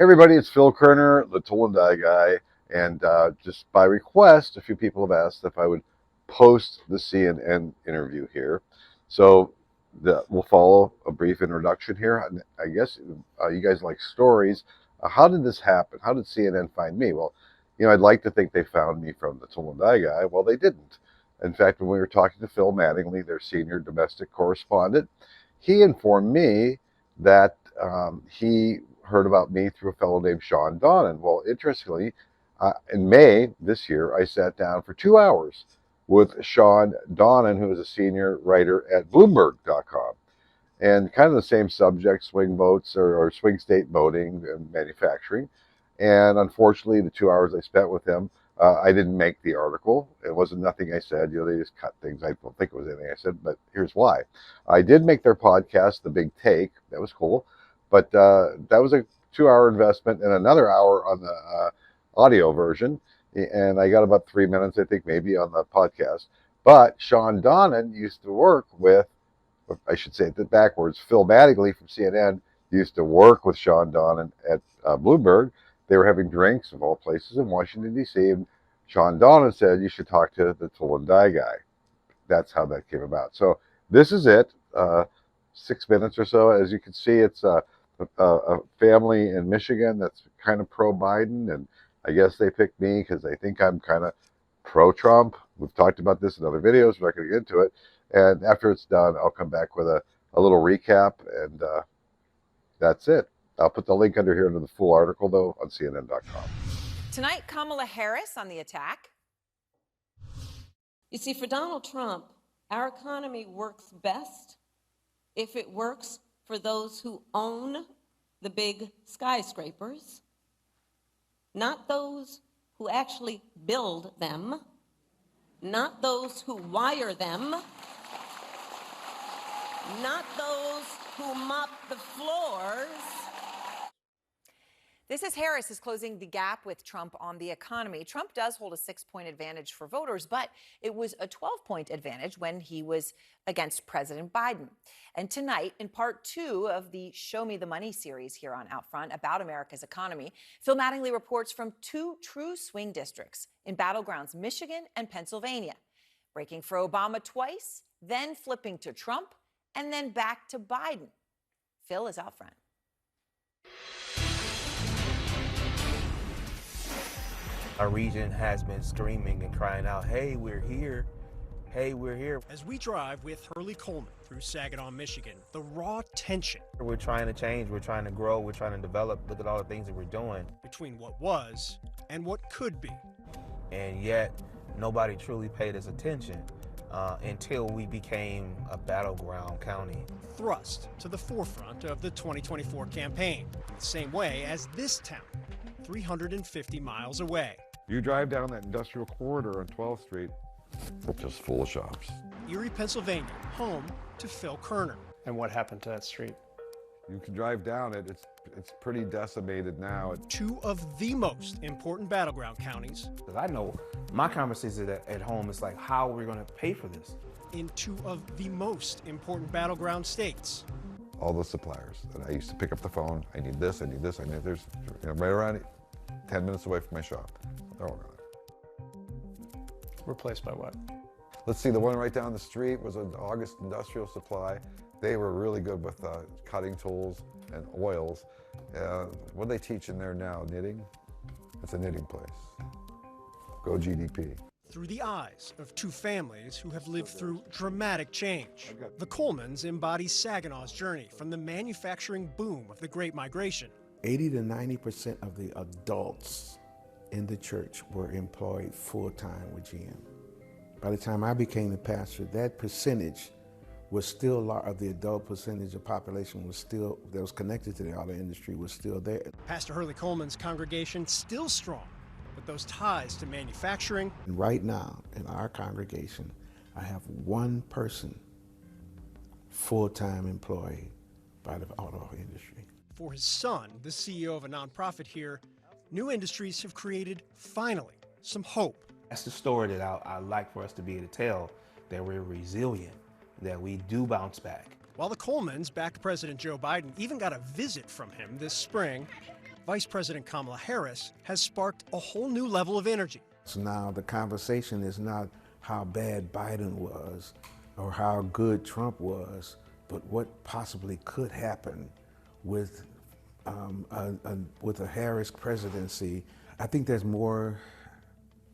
Hey everybody, it's Phil Kerner, the Tool and Die Guy, and just by request, a few people have asked if I would post the CNN interview here. So we'll follow a brief introduction here. And I guess you guys like stories. How did this happen? How did CNN find me? Well, I'd like to think they found me from the Tool and Die Guy. Well, they didn't. In fact, when we were talking to Phil Mattingly, their senior domestic correspondent, he informed me that he heard about me through a fellow named Sean Donnan. Well, interestingly, in May this year, I sat down for 2 hours with Sean Donnan, who is a senior writer at Bloomberg.com, and kind of the same subject, swing votes or swing state voting and manufacturing. And unfortunately, the 2 hours I spent with him, I didn't make the article. It wasn't nothing I said. They just cut things. I don't think it was anything I said, but here's why. I did make their podcast, The Big Take. That was cool. But that was a 2 hour investment and another hour on the audio version. And I got about 3 minutes, I think, maybe on the podcast. But Sean Donnan used to work with, I should say it backwards, Phil Mattingly from CNN used to work with Sean Donnan at Bloomberg. They were having drinks of all places in Washington, D.C. And Sean Donnan said, you should talk to the Tool and Die Guy. That's how that came about. So this is it. 6 minutes or so. As you can see, it's a family in Michigan that's kind of pro-Biden. And I guess they picked me because they think I'm kind of pro-Trump. We've talked about this in other videos. We're not going to get into it. And after it's done, I'll come back with a little recap. And that's it. I'll put the link under here to the full article, though, on CNN.com. Tonight, Kamala Harris on the attack. You see, for Donald Trump, our economy works best if it works for those who own the big skyscrapers, not those who actually build them, not those who wire them, not those who mop the floors. This is Harris is closing the gap with Trump on the economy. Trump does hold a 6-point advantage for voters, but it was a 12-point advantage when he was against President Biden. And tonight, in part 2 of the Show Me the Money series here on Outfront about America's economy, Phil Mattingly reports from 2 true swing districts in battlegrounds Michigan and Pennsylvania, breaking for Obama twice, then flipping to Trump, and then back to Biden. Phil is out front. Our region has been screaming and crying out, hey, we're here. Hey, we're here. As we drive with Hurley Coleman through Saginaw, Michigan, the raw tension. We're trying to change, we're trying to grow, we're trying to develop. Look at all the things that we're doing. Between what was and what could be. And yet, nobody truly paid us attention until we became a battleground county. Thrust to the forefront of the 2024 campaign, in the same way as this town, 350 miles away. You drive down that industrial corridor on 12th Street, it's just full of shops. Erie, Pennsylvania, home to Phil Kerner. And what happened to that street? You can drive down it. It's pretty decimated now. 2 of the most important battleground counties. Because I know my conversations at home is like, how are we going to pay for this? In 2 of the most important battleground states. All the suppliers that I used to pick up the phone. I need this, I need this, I need this. Right around 10 minutes away from my shop. They're all gone. Replaced by what? Let's see, the one right down the street was an August Industrial Supply. They were really good with cutting tools and oils. What do they teach in there now? Knitting? It's a knitting place. Go GDP. Through the eyes of 2 families who have lived through dramatic change. The Colemans embody Saginaw's journey from the manufacturing boom of the Great Migration. 80 to 90% of the adults in the church were employed full-time with GM. By the time I became the pastor, that percentage was still a lot of the adult percentage of population was still, that was connected to the auto industry was still there. Pastor Hurley Coleman's congregation still strong, but those ties to manufacturing. And right now in our congregation, I have 1 person full-time employed by the auto industry. For his son, the CEO of a nonprofit here, New Industries have created, finally, some hope. That's the story that I like for us to be able to tell, that we're resilient, that we do bounce back. While the Colemans backed President Joe Biden, even got a visit from him this spring, Vice President Kamala Harris has sparked a whole new level of energy. So now the conversation is not how bad Biden was or how good Trump was, but what possibly could happen with a Harris presidency. I think there's more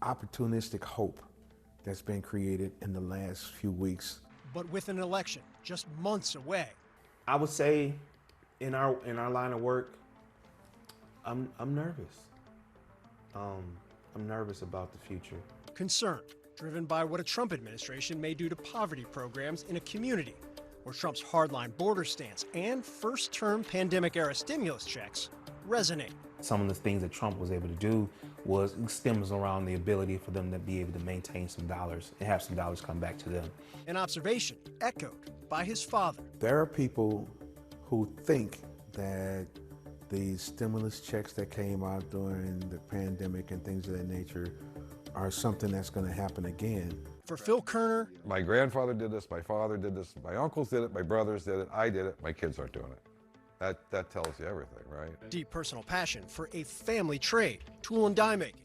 opportunistic hope that's been created in the last few weeks. But with an election just months away, I would say in our line of work, I'm nervous. I'm nervous about the future. concern driven by what a Trump administration may do to poverty programs in a community where Trump's hardline border stance and first-term pandemic-era stimulus checks resonate. Some of the things that Trump was able to do stems around the ability for them to be able to maintain some dollars and have some dollars come back to them. An observation echoed by his father. There are people who think that the stimulus checks that came out during the pandemic and things of that nature are something that's going to happen again. For Phil Kerner, My grandfather did this, my father did this, my uncles did it, my brothers did it, I did it, my kids aren't doing it. That tells you everything, right? deep personal passion for a family trade, tool and die making.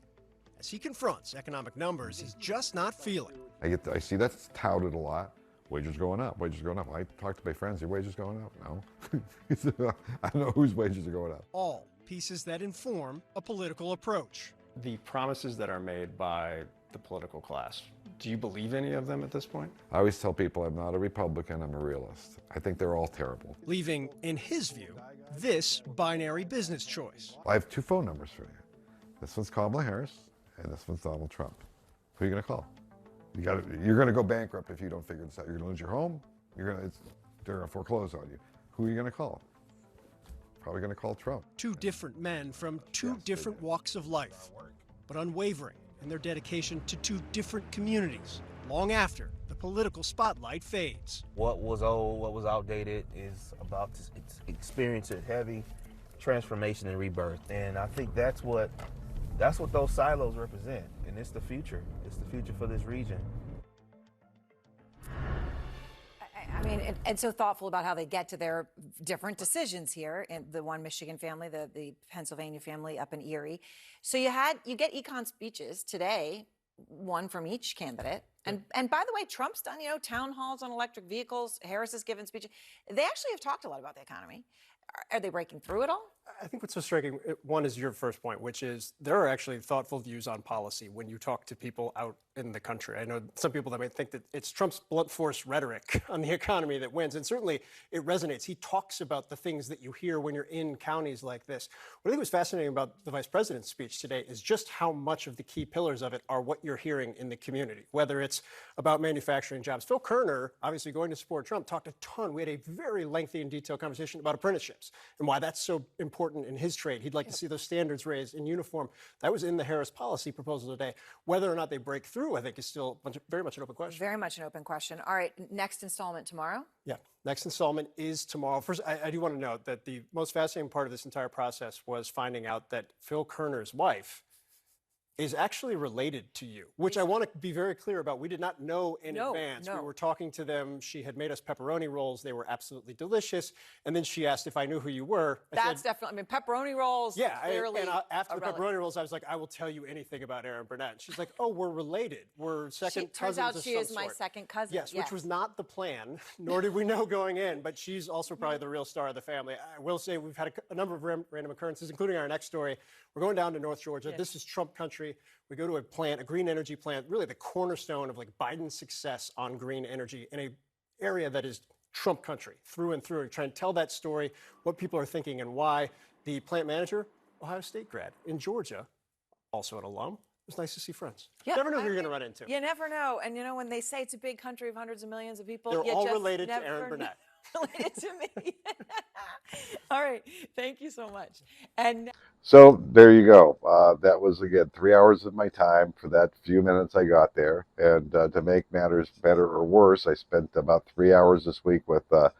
As he confronts economic numbers he's just not feeling. I see that's touted a lot. Wages going up, wages going up. I talk to my friends, your wages going up? No. I don't know whose wages are going up. All pieces that inform a political approach. The promises that are made by the political class, do you believe any of them at this point? I always tell people I'm not a Republican, I'm a realist. I think they're all terrible. Leaving, in his view, this binary business choice. I have two phone numbers for you. This one's Kamala Harris, and this one's Donald Trump. Who are you going to call? You're going to go bankrupt if you don't figure this out. You're going to lose your home. They're going to foreclose on you. Who are you going to call? Probably going to call Trump. Two different men from two different walks of life, but unwavering in their dedication to two different communities long after the political spotlight fades. What was old, what was outdated is about to experience a heavy transformation and rebirth. And I think that's what those silos represent. And it's the future. It's the future for this region. I mean, and so thoughtful about how they get to their different decisions here. And the one Michigan family, the Pennsylvania family up in Erie. So you get econ speeches today, one from each candidate. And by the way, Trump's done, town halls on electric vehicles. Harris has given speeches. They actually have talked a lot about the economy. Are they breaking through at all? I think what's so striking, one is your first point, which is there are actually thoughtful views on policy when you talk to people out in the country. I know some people that might think that it's Trump's blunt force rhetoric on the economy that wins, and certainly it resonates. He talks about the things that you hear when you're in counties like this. What I think was fascinating about the vice president's speech today is just how much of the key pillars of it are what you're hearing in the community, whether it's about manufacturing jobs. Phil Kerner, obviously going to support Trump, talked a ton. We had a very lengthy and detailed conversation about apprenticeships and why that's so important in his trade. He'd like to see those standards raised in uniform. That was in the Harris policy proposal today. Whether or not they break through, I think, is still very much an open question. Very much an open question. All right, next installment tomorrow. Yeah, next installment is tomorrow. First, I do want to note that the most fascinating part of this entire process was finding out that Phil Kerner's wife is actually related to you, which I want to be very clear about. We did not know in advance. No. We were talking to them. She had made us pepperoni rolls. They were absolutely delicious. And then she asked if I knew who you were. That's definitely, pepperoni rolls. Yeah, clearly. After the pepperoni rolls, I was like, I will tell you anything about Erin Burnett. She's like, oh, we're related. We're second cousins. Turns out of she some is my sort. second cousin. Yes, which was not the plan, nor did we know going in, but she's also probably the real star of the family. I will say we've had a number of random occurrences, including our next story. We're going down to North Georgia. Yes. This is Trump country. We go to a plant, a green energy plant, really the cornerstone of Biden's success on green energy in an area that is Trump country through and through. We're trying to tell that story, what people are thinking and why. The plant manager, Ohio State grad in Georgia, also an alum. It was nice to see friends. Yeah, Never know who you're going to run into. You never know. And when they say it's a big country of hundreds of millions of people, they're you all just related to never Erin Burnett. Related to me. All right. Thank you so much. And So there you go. That was, again, 3 hours of my time for that few minutes I got there. And to make matters better or worse, I spent about 3 hours this week with the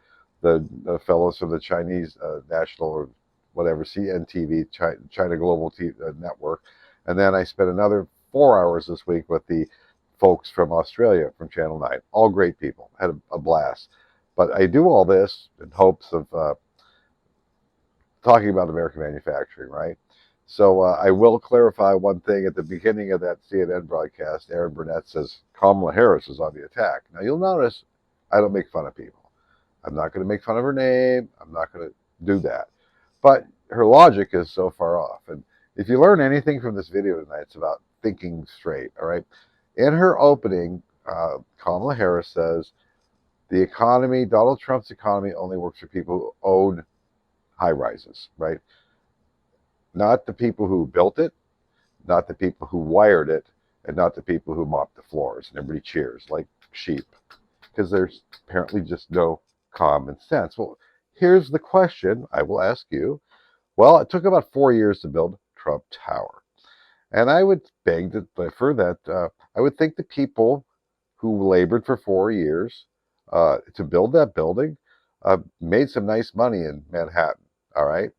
fellows from the Chinese national or whatever, CNTV, China Global Network. And then I spent another 4 hours this week with the folks from Australia, from Channel 9. All great people. Had a blast. But I do all this in hopes of talking about American manufacturing, right? So I will clarify one thing at the beginning of that CNN broadcast. Aaron Burnett says Kamala Harris is on the attack. Now you'll notice I don't make fun of people. I'm not going to make fun of her name. I'm not going to do that. But her logic is so far off. And if you learn anything from this video tonight, it's about thinking straight, all right? In her opening, Kamala Harris says, the economy, Donald Trump's economy only works for people who own high rises, right? Not the people who built it, not the people who wired it, and not the people who mopped the floors. And everybody cheers like sheep because there's apparently just no common sense. Well, here's the question I will ask you. Well, it took about 4 years to build Trump Tower. And I would beg to differ that I would think the people who labored for 4 years to build that building made some nice money in Manhattan, all right?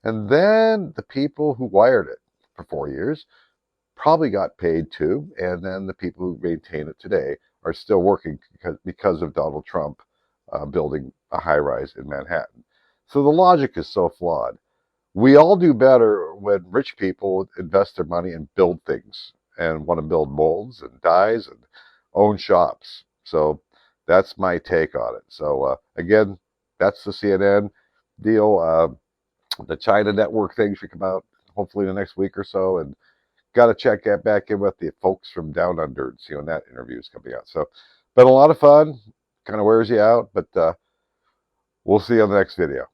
And then the people who wired it for 4 years probably got paid too, and then the people who maintain it today are still working because of Donald Trump building a high-rise in Manhattan. So the logic is so flawed. We all do better when rich people invest their money and build things and want to build molds and dyes and own shops. So that's my take on it. So again, that's the CNN deal. The China network thing should come out hopefully in the next week or so. And got to check back in with the folks from Down Under and see when that interview is coming out. So been a lot of fun. Kind of wears you out, but we'll see you on the next video.